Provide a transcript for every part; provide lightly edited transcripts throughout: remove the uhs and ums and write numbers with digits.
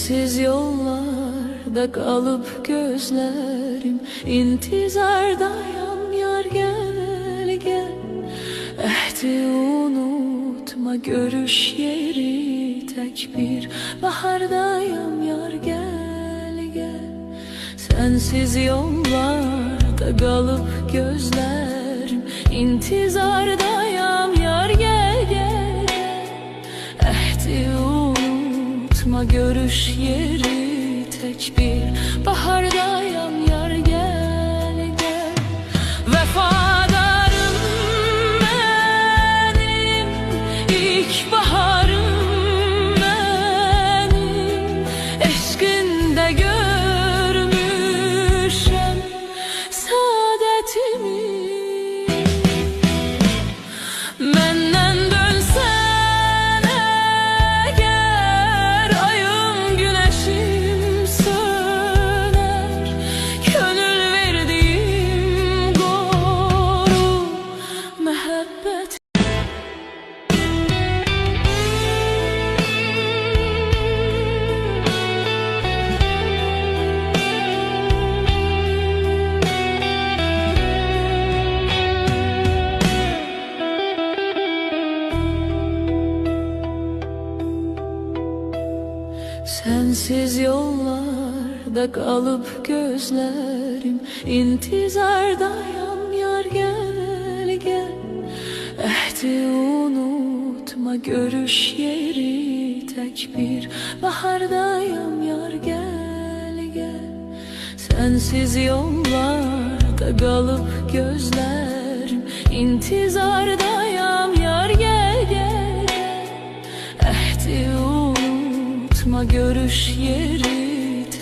Sensiz yollarda kalıp gözlerim intizardayım yar gel gel. Ehdi unutma görüş yeri tek bir bahardayım yar gel gel. Sensiz yollarda kalıp gözlerim intizardayım yar gel gel. Ehdi unutma görüş yeri tek bir bahardayım yar gel gel. Vefadarım benim, ilk baharım benim. Eşkinde görmüşem saadetimi. Menden dönsen eğer ayım güneşim söner. Gönül verdiğim koru mehabbet. Sensiz yollarda kalıp gözlerim intizardayım yar gel gel. Ehdi unutma görüş yeri tek bir bahardayım yar gel gel. Sensiz yollarda kalıp gözlerim intizardayım yar gel gel. Ehdi unutma görüş yeri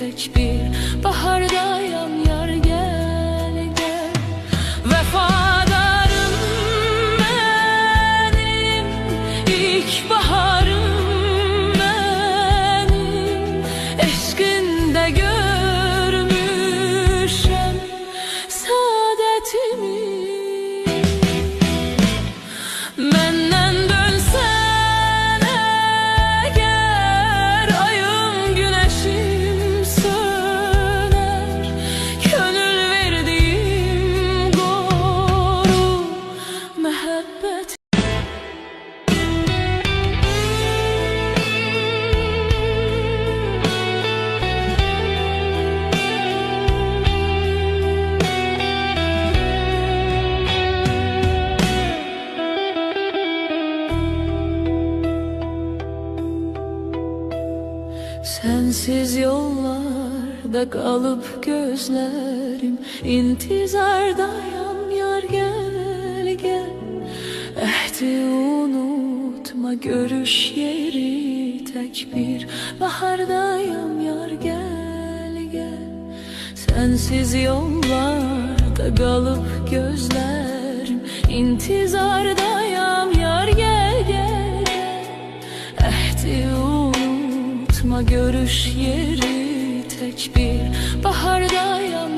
tek bir bahardayım yar gel gel. Vefadarım benim, ilk baharım benim. Eşkinde görmüşem saadetimi. Menden dönsen eğer ayım güneşim söner. Gönül verdiğim koru mehabbet. Sensiz yollarda kalıp gözlerim intizardayım yar gel gel. Ehdi unutma görüş yeri tek bir bahardayım yar gel gel. Sensiz yollarda kalıp gözlerim intizardayım yar gel gel. Ehdi unutma görüş yeri tek bir bahardayım